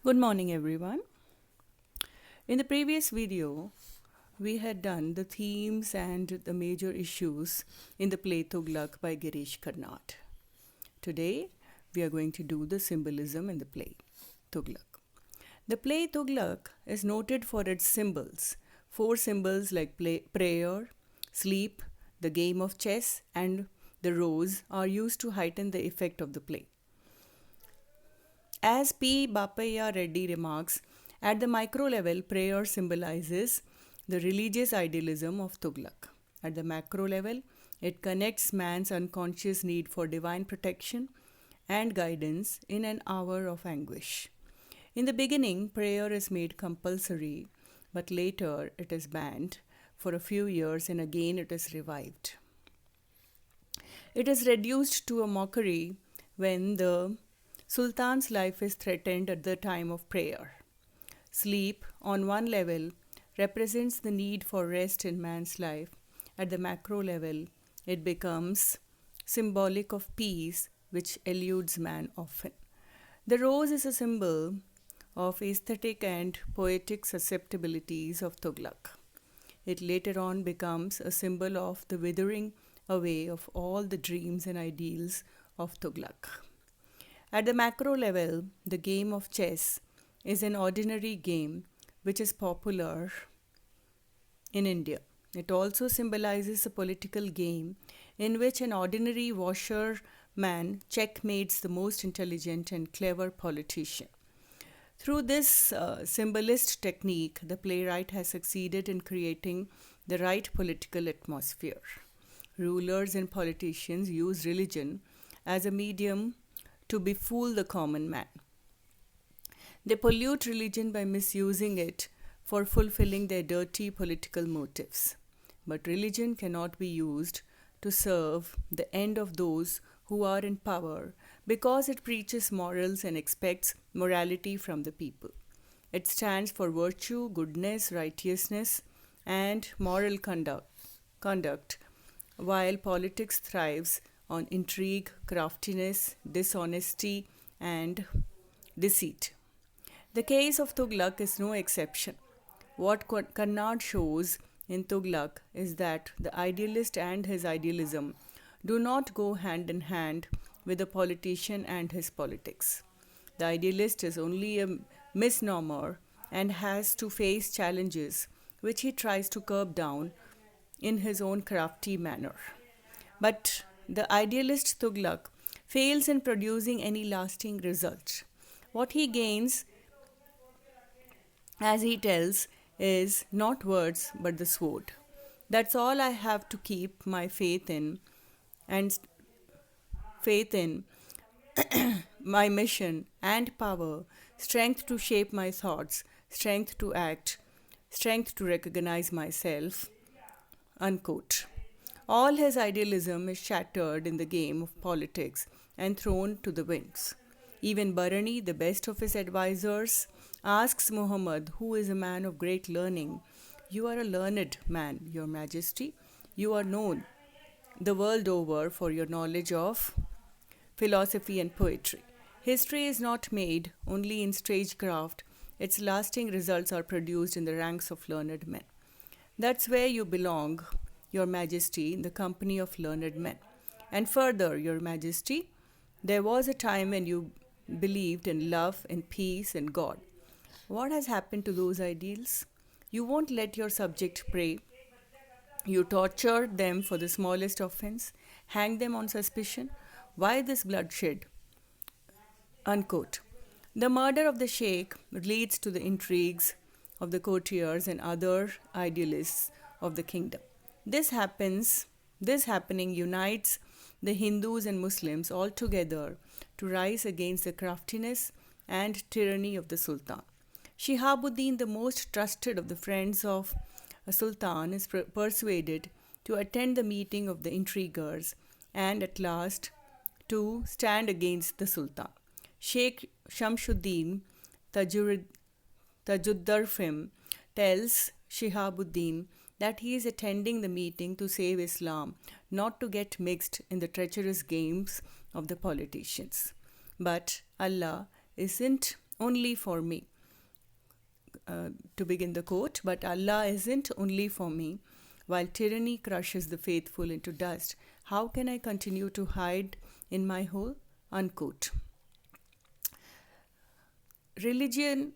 Good morning, everyone. In the previous video, we had done the themes and the major issues in the play Tuglaq by Girish Karnad. Today, we are going to do the symbolism in the play Tuglaq. The play Tuglaq is noted for its symbols. Four symbols like prayer, sleep, the game of chess, and the rose are used to heighten the effect of the play. As P. Bapaya Reddy remarks, at the micro level, prayer symbolizes the religious idealism of Tuglaq. At the macro level, it connects man's unconscious need for divine protection and guidance in an hour of anguish. In the beginning, prayer is made compulsory, but later it is banned for a few years and again it is revived. It is reduced to a mockery when the Sultan's life is threatened at the time of prayer. Sleep, on one level, represents the need for rest in man's life. At the macro level, it becomes symbolic of peace, which eludes man often. The rose is a symbol of aesthetic and poetic susceptibilities of Tuglaq. It later on becomes a symbol of the withering away of all the dreams and ideals of Tuglaq. At the macro level, the game of chess is an ordinary game which is popular in India. It also symbolizes a political game in which an ordinary washerman checkmates the most intelligent and clever politician. Through this symbolist technique, the playwright has succeeded in creating the right political atmosphere. Rulers and politicians use religion as a medium to befool the common man. They pollute religion by misusing it for fulfilling their dirty political motives. But religion cannot be used to serve the end of those who are in power because it preaches morals and expects morality from the people. It stands for virtue, goodness, righteousness, and moral conduct, while politics thrives on intrigue, craftiness, dishonesty, and deceit. The case of Tuglaq is no exception. What Karnad shows in Tuglaq is that the idealist and his idealism do not go hand in hand with the politician and his politics. The idealist is only a misnomer and has to face challenges which he tries to curb down in his own crafty manner. But the idealist Tuglaq fails in producing any lasting result. What he gains, as he tells, is not words but the sword. That's all I have to keep my faith in, and faith in my mission and power, strength to shape my thoughts, strength to act, strength to recognize myself. Unquote. All his idealism is shattered in the game of politics and thrown to the winds. Even Bharani, the best of his advisors, asks Muhammad, who is a man of great learning, "You are a learned man, Your Majesty. You are known the world over for your knowledge of philosophy and poetry. History is not made only in stagecraft, its lasting results are produced in the ranks of learned men. That's where you belong, Your Majesty, in the company of learned men. And further, Your Majesty, there was a time when you believed in love, in peace, and God. What has happened to those ideals? You won't let your subject pray. You torture them for the smallest offense, hang them on suspicion. Why this bloodshed?" Unquote. The murder of the Sheikh leads to the intrigues of the courtiers and other idealists of the kingdom. This happening unites the Hindus and Muslims all together to rise against the craftiness and tyranny of the Sultan. Shihabuddin, the most trusted of the friends of a Sultan, is persuaded to attend the meeting of the intriguers and at last to stand against the Sultan. Sheikh Shamsuddin Tajuddarfim tells Shihabuddin that he is attending the meeting to save Islam, not to get mixed in the treacherous games of the politicians. But Allah isn't only for me. To begin the quote, but Allah isn't only for me. While tyranny crushes the faithful into dust, how can I continue to hide in my hole? Unquote. Religion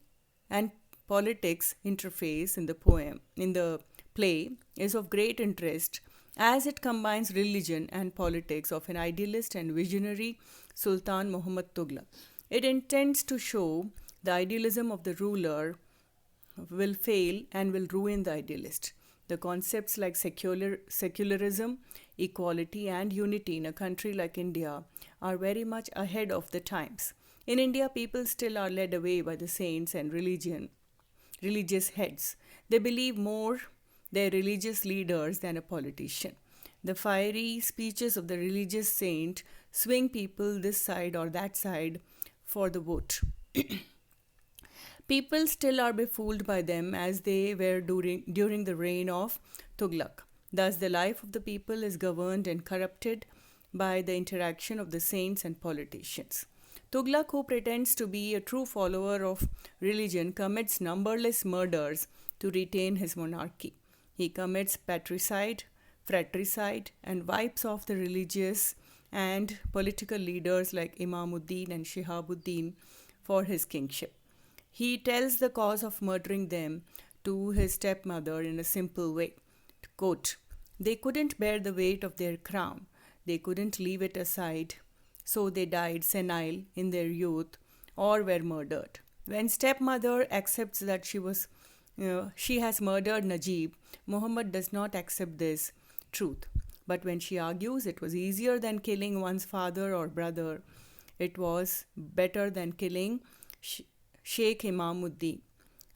and politics interface in the play is of great interest as it combines religion and politics of an idealist and visionary Sultan Muhammad Tuglaq. It intends to show the idealism of the ruler will fail and will ruin the idealist. The concepts like secularism, equality, and unity in a country like India are very much ahead of the times. In India, people still are led away by the saints and religious heads. They believe more their religious leaders than a politician. The fiery speeches of the religious saint swing people this side or that side for the vote. People still are befooled by them as they were during the reign of Tuglaq. Thus, the life of the people is governed and corrupted by the interaction of the saints and politicians. Tuglaq, who pretends to be a true follower of religion, commits numberless murders to retain his monarchy. He commits patricide, fratricide, and wipes off the religious and political leaders like Imamuddin and Shihabuddin for his kingship. He tells the cause of murdering them to his stepmother in a simple way. Quote, they couldn't bear the weight of their crown. They couldn't leave it aside. So they died senile in their youth or were murdered. When stepmother accepts that she has murdered Najib, Muhammad does not accept this truth. But when she argues it was easier than killing one's father or brother, it was better than killing Sheikh Imamuddin,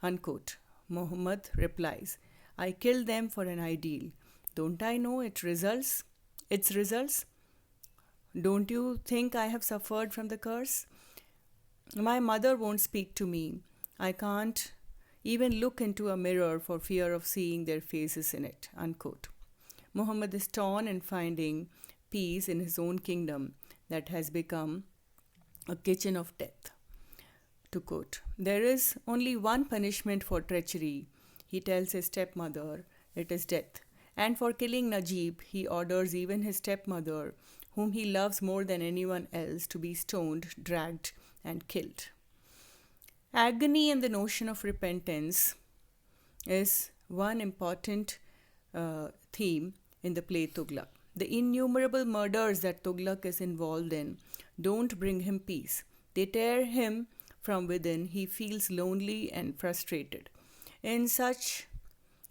unquote. Muhammad replies, I killed them for an ideal. Don't I know its results? Don't you think I have suffered from the curse? My mother won't speak to me. I can't even look into a mirror for fear of seeing their faces in it, unquote. Muhammad is torn and finding peace in his own kingdom that has become a kitchen of death. To quote, there is only one punishment for treachery, he tells his stepmother, it is death. And for killing Najib, he orders even his stepmother, whom he loves more than anyone else, to be stoned, dragged, and killed. Agony and the notion of repentance is one important theme in the play Tuglaq. The innumerable murders that Tuglaq is involved in don't bring him peace. They tear him from within. He feels lonely and frustrated. In such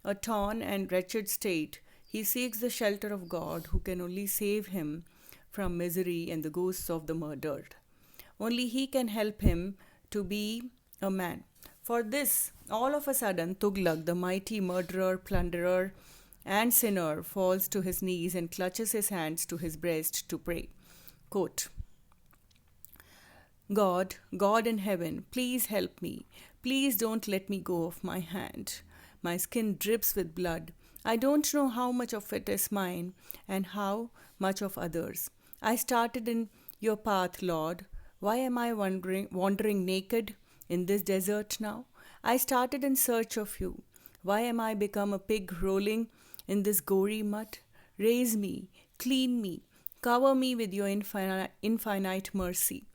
a torn and wretched state, he seeks the shelter of God, who can only save him from misery and the ghosts of the murdered. Only he can help him to be a man. For this, all of a sudden, Tuglaq, the mighty murderer, plunderer, and sinner, falls to his knees and clutches his hands to his breast to pray. Quote, God in heaven, please help me. Please don't let me go of my hand. My skin drips with blood. I don't know how much of it is mine and how much of others. I started in your path, Lord. Why am I wandering naked in this desert now? I started in search of you. Why am I become a pig rolling in this gory mud? Raise me, clean me, cover me with your infinite mercy.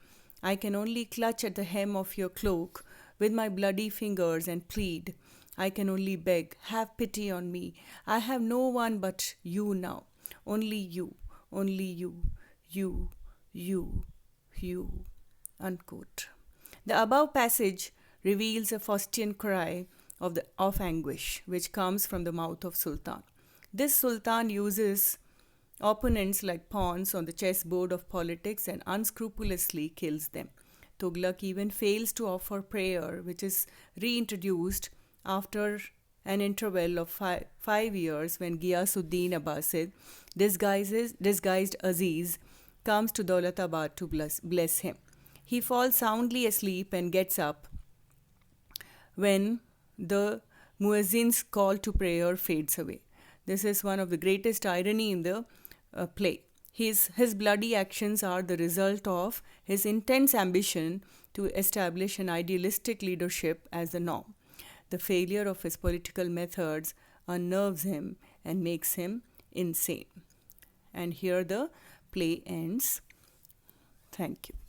I can only clutch at the hem of your cloak with my bloody fingers and plead. I can only beg, have pity on me. I have no one but you now. Only you, you, unquote. The above passage reveals a Faustian cry of anguish, which comes from the mouth of Sultan. This Sultan uses opponents like pawns on the chessboard of politics and unscrupulously kills them. Tuglaq even fails to offer prayer, which is reintroduced after an interval of 5 years when Ghiyasuddin Abbasid, disguised Aziz, comes to Daulatabad to bless him. He falls soundly asleep and gets up when the muezzin's call to prayer fades away. This is one of the greatest irony in the play. His bloody actions are the result of his intense ambition to establish an idealistic leadership as the norm. The failure of his political methods unnerves him and makes him insane. And here the play ends. Thank you.